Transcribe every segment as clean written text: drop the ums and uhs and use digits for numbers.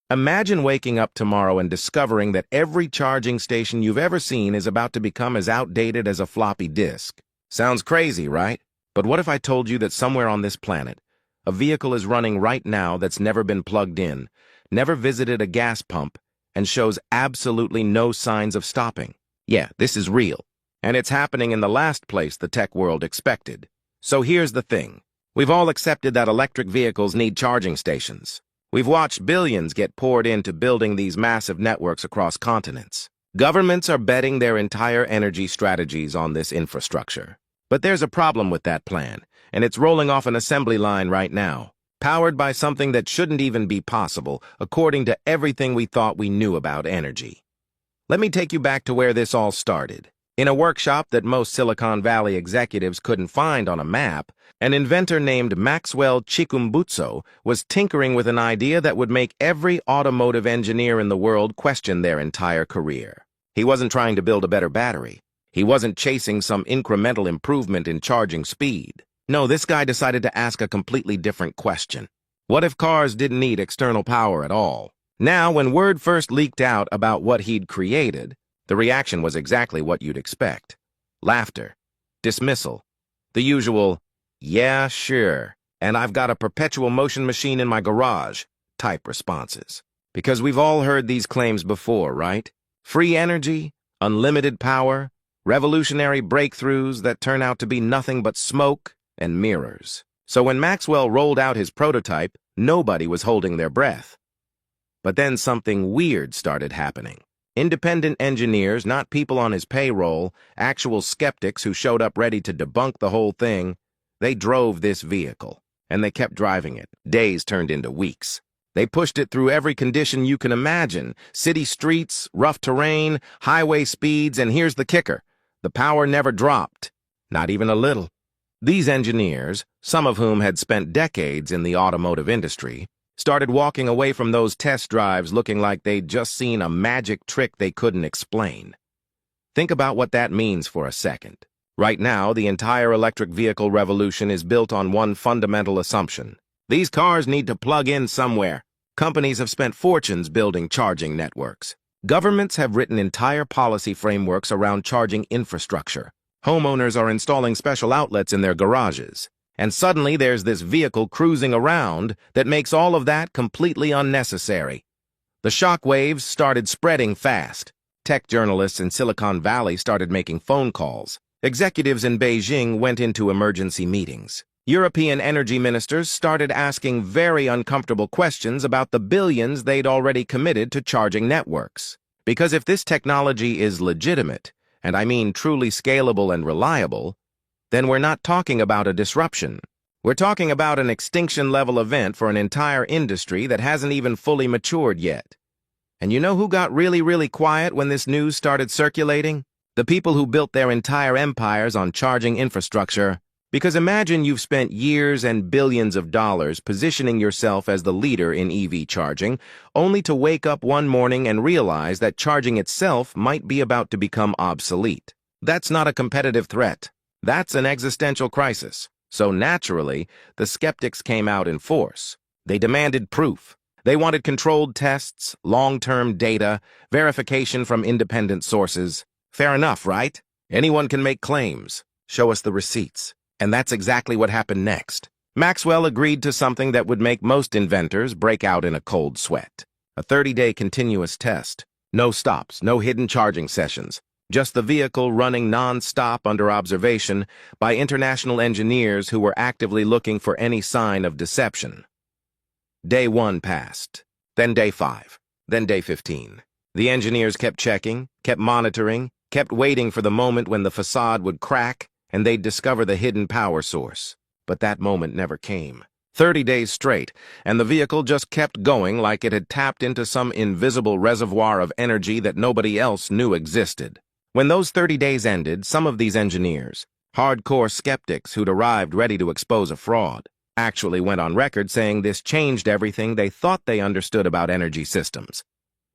Imagine waking up tomorrow and discovering that every charging station you've ever seen is about to become as outdated as a floppy disk. Sounds crazy, right? But what if I told you that somewhere on this planet, a vehicle is running right now that's never been plugged in, never visited a gas pump, and shows absolutely no signs of stopping? Yeah, this is real. And it's happening in the last place the tech world expected. So here's the thing. We've all accepted that electric vehicles need charging stations. We've watched billions get poured into building these massive networks across continents. Governments are betting their entire energy strategies on this infrastructure. But there's a problem with that plan, and it's rolling off an assembly line right now, powered by something that shouldn't even be possible, according to everything we thought we knew about energy. Let me take you back to where this all started. In a workshop that most Silicon Valley executives couldn't find on a map, an inventor named Maxwell Chikumbutso was tinkering with an idea that would make every automotive engineer in the world question their entire career. He wasn't trying to build a better battery. He wasn't chasing some incremental improvement in charging speed. No, this guy decided to ask a completely different question. What if cars didn't need external power at all? Now, when word first leaked out about what he'd created, the reaction was exactly what you'd expect. Laughter, dismissal, the usual, "Yeah, sure, and I've got a perpetual motion machine in my garage" type responses. Because we've all heard these claims before, right? Free energy, unlimited power, revolutionary breakthroughs that turn out to be nothing but smoke and mirrors. So when Maxwell rolled out his prototype, nobody was holding their breath. But then something weird started happening. Independent engineers, not people on his payroll, actual skeptics who showed up ready to debunk the whole thing, they drove this vehicle, and they kept driving it. Days turned into weeks. They pushed it through every condition you can imagine: city streets, rough terrain, highway speeds, and here's the kicker: the power never dropped, not even a little. These engineers, some of whom had spent decades in the automotive industry, started walking away from those test drives looking like they'd just seen a magic trick they couldn't explain. Think about what that means for a second. Right now, the entire electric vehicle revolution is built on one fundamental assumption. These cars need to plug in somewhere. Companies have spent fortunes building charging networks. Governments have written entire policy frameworks around charging infrastructure. Homeowners are installing special outlets in their garages. And suddenly there's this vehicle cruising around that makes all of that completely unnecessary. The shockwaves started spreading fast. Tech journalists in Silicon Valley started making phone calls. Executives in Beijing went into emergency meetings. European energy ministers started asking very uncomfortable questions about the billions they'd already committed to charging networks. Because if this technology is legitimate, and I mean truly scalable and reliable, then we're not talking about a disruption. We're talking about an extinction-level event for an entire industry that hasn't even fully matured yet. And you know who got really quiet when this news started circulating? The people who built their entire empires on charging infrastructure. Because imagine you've spent years and billions of dollars positioning yourself as the leader in EV charging, only to wake up one morning and realize that charging itself might be about to become obsolete. That's not a competitive threat. That's an existential crisis. So naturally, the skeptics came out in force. They demanded proof. They wanted controlled tests, long-term data, verification from independent sources. Fair enough, right? Anyone can make claims. Show us the receipts. And that's exactly what happened next. Maxwell agreed to something that would make most inventors break out in a cold sweat. A 30-day continuous test. No stops, no hidden charging sessions. Just the vehicle running non-stop under observation by international engineers who were actively looking for any sign of deception. Day 1 passed, then day 5, then day 15. The engineers kept checking, kept monitoring, kept waiting for the moment when the facade would crack and they'd discover the hidden power source. But that moment never came. 30 days straight, and the vehicle just kept going like it had tapped into some invisible reservoir of energy that nobody else knew existed. When those 30 days ended, some of these engineers, hardcore skeptics who'd arrived ready to expose a fraud, actually went on record saying this changed everything they thought they understood about energy systems.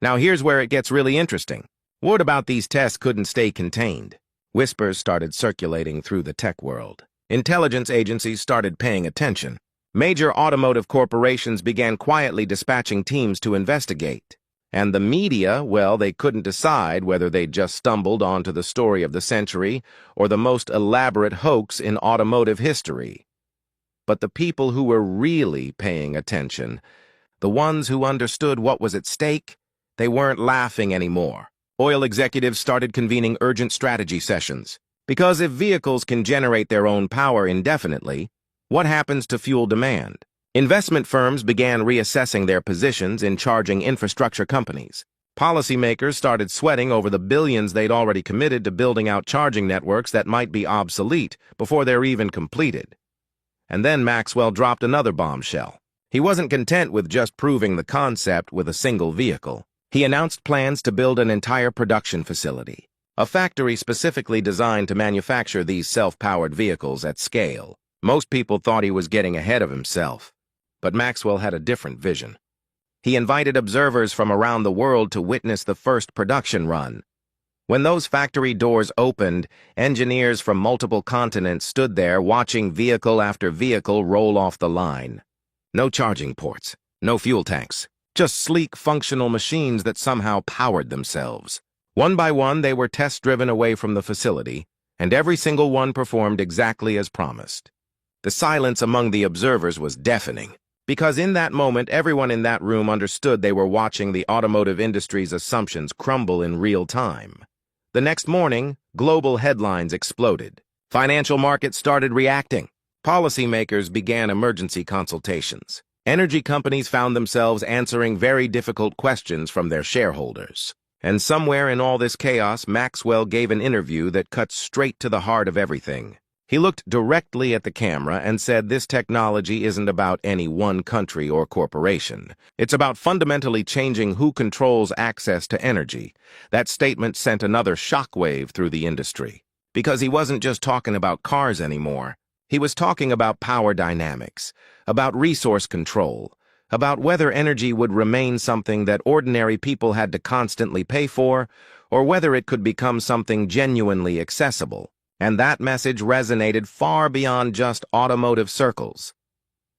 Now here's where it gets really interesting. Word about these tests couldn't stay contained. Whispers started circulating through the tech world. Intelligence agencies started paying attention. Major automotive corporations began quietly dispatching teams to investigate. And the media, well, they couldn't decide whether they'd just stumbled onto the story of the century or the most elaborate hoax in automotive history. But the people who were really paying attention, the ones who understood what was at stake, they weren't laughing anymore. Oil executives started convening urgent strategy sessions. Because if vehicles can generate their own power indefinitely, what happens to fuel demand? Investment firms began reassessing their positions in charging infrastructure companies. Policymakers started sweating over the billions they'd already committed to building out charging networks that might be obsolete before they're even completed. And then Maxwell dropped another bombshell. He wasn't content with just proving the concept with a single vehicle. He announced plans to build an entire production facility, a factory specifically designed to manufacture these self-powered vehicles at scale. Most people thought he was getting ahead of himself, but Maxwell had a different vision. He invited observers from around the world to witness the first production run. When those factory doors opened, engineers from multiple continents stood there watching vehicle after vehicle roll off the line. No charging ports, no fuel tanks, just sleek, functional machines that somehow powered themselves. One by one, they were test-driven away from the facility, and every single one performed exactly as promised. The silence among the observers was deafening, because in that moment, everyone in that room understood they were watching the automotive industry's assumptions crumble in real time. The next morning, global headlines exploded. Financial markets started reacting. Policymakers began emergency consultations. Energy companies found themselves answering very difficult questions from their shareholders. And somewhere in all this chaos, Maxwell gave an interview that cut straight to the heart of everything. He looked directly at the camera and said this technology isn't about any one country or corporation. It's about fundamentally changing who controls access to energy. That statement sent another shockwave through the industry. Because he wasn't just talking about cars anymore. He was talking about power dynamics, about resource control, about whether energy would remain something that ordinary people had to constantly pay for, or whether it could become something genuinely accessible. And that message resonated far beyond just automotive circles.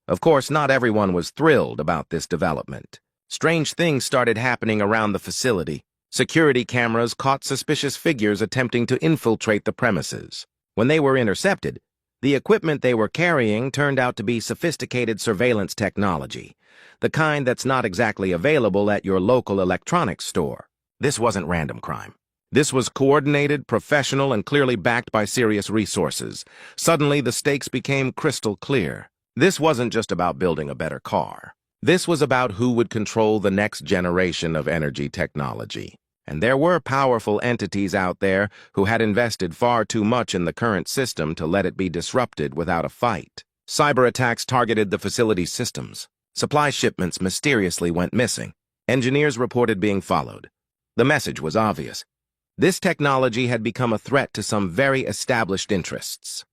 Of course, not everyone was thrilled about this development. Strange things started happening around the facility. Security cameras caught suspicious figures attempting to infiltrate the premises. When they were intercepted, the equipment they were carrying turned out to be sophisticated surveillance technology, the kind that's not exactly available at your local electronics store. This wasn't random crime. This was coordinated, professional, and clearly backed by serious resources. Suddenly, the stakes became crystal clear. This wasn't just about building a better car. This was about who would control the next generation of energy technology. And there were powerful entities out there who had invested far too much in the current system to let it be disrupted without a fight. Cyber attacks targeted the facility's systems. Supply shipments mysteriously went missing. Engineers reported being followed. The message was obvious. This technology had become a threat to some very established interests.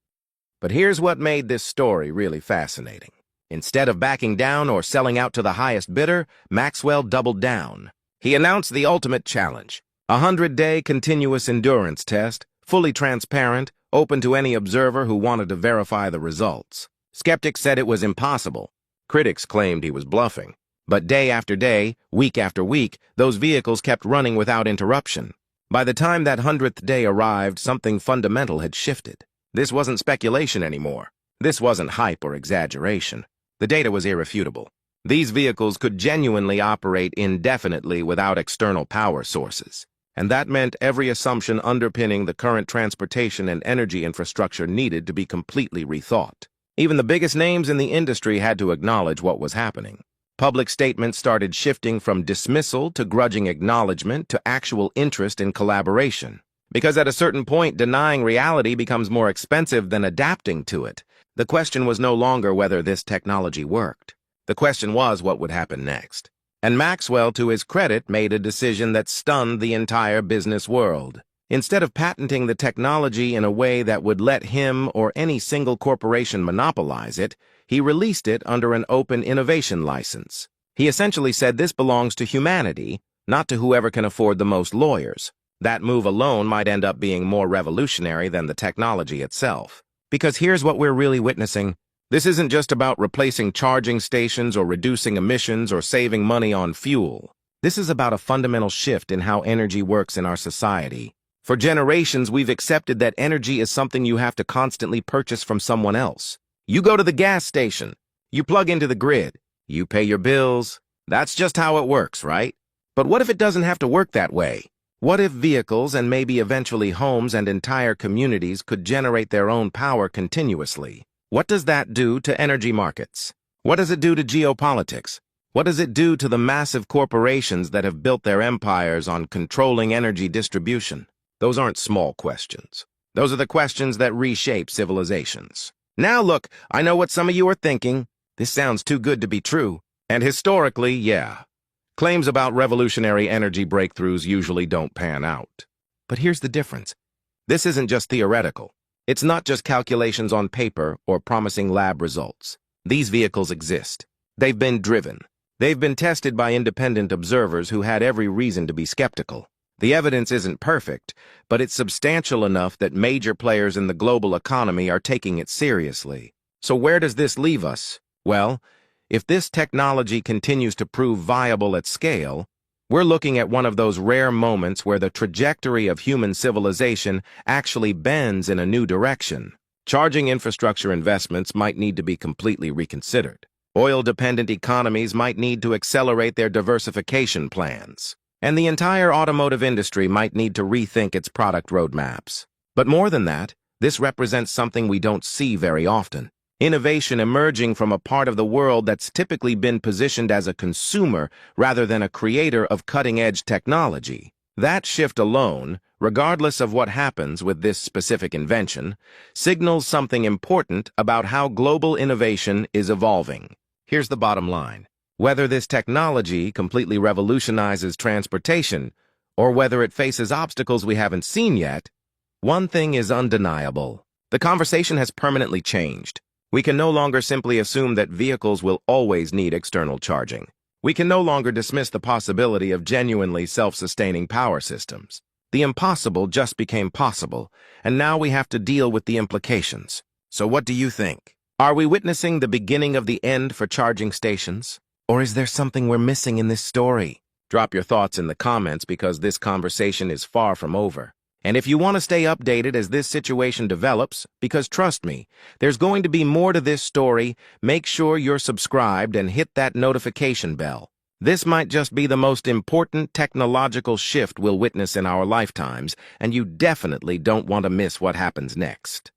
But here's what made this story really fascinating. Instead of backing down or selling out to the highest bidder, Maxwell doubled down. He announced the ultimate challenge, a 100-day continuous endurance test, fully transparent, open to any observer who wanted to verify the results. Skeptics said it was impossible. Critics claimed he was bluffing. But day after day, week after week, those vehicles kept running without interruption. By the time that 100th day arrived, something fundamental had shifted. This wasn't speculation anymore. This wasn't hype or exaggeration. The data was irrefutable. These vehicles could genuinely operate indefinitely without external power sources. And that meant every assumption underpinning the current transportation and energy infrastructure needed to be completely rethought. Even the biggest names in the industry had to acknowledge what was happening. Public statements started shifting from dismissal to grudging acknowledgement to actual interest in collaboration. Because at a certain point, denying reality becomes more expensive than adapting to it. The question was no longer whether this technology worked. The question was what would happen next. And Maxwell, to his credit, made a decision that stunned the entire business world. Instead of patenting the technology in a way that would let him or any single corporation monopolize it, he released it under an open innovation license. He essentially said this belongs to humanity, not to whoever can afford the most lawyers. That move alone might end up being more revolutionary than the technology itself. Because here's what we're really witnessing. This isn't just about replacing charging stations or reducing emissions or saving money on fuel. This is about a fundamental shift in how energy works in our society. For generations, we've accepted that energy is something you have to constantly purchase from someone else. You go to the gas station, you plug into the grid, you pay your bills. That's just how it works, right? But what if it doesn't have to work that way? What if vehicles and maybe eventually homes and entire communities could generate their own power continuously? What does that do to energy markets? What does it do to geopolitics? What does it do to the massive corporations that have built their empires on controlling energy distribution? Those aren't small questions. Those are the questions that reshape civilizations. Now look, I know what some of you are thinking. This sounds too good to be true. And historically, yeah. Claims about revolutionary energy breakthroughs usually don't pan out. But here's the difference. This isn't just theoretical. It's not just calculations on paper or promising lab results. These vehicles exist. They've been driven. They've been tested by independent observers who had every reason to be skeptical. The evidence isn't perfect, but it's substantial enough that major players in the global economy are taking it seriously. So where does this leave us? Well, if this technology continues to prove viable at scale, we're looking at one of those rare moments where the trajectory of human civilization actually bends in a new direction. Charging infrastructure investments might need to be completely reconsidered. Oil-dependent economies might need to accelerate their diversification plans. And the entire automotive industry might need to rethink its product roadmaps. But more than that, this represents something we don't see very often. Innovation emerging from a part of the world that's typically been positioned as a consumer rather than a creator of cutting-edge technology. That shift alone, regardless of what happens with this specific invention, signals something important about how global innovation is evolving. Here's the bottom line. Whether this technology completely revolutionizes transportation, or whether it faces obstacles we haven't seen yet, one thing is undeniable. The conversation has permanently changed. We can no longer simply assume that vehicles will always need external charging. We can no longer dismiss the possibility of genuinely self-sustaining power systems. The impossible just became possible, and now we have to deal with the implications. So what do you think? Are we witnessing the beginning of the end for charging stations? Or is there something we're missing in this story? Drop your thoughts in the comments because this conversation is far from over. And if you want to stay updated as this situation develops, because trust me, there's going to be more to this story, make sure you're subscribed and hit that notification bell. This might just be the most important technological shift we'll witness in our lifetimes, and you definitely don't want to miss what happens next.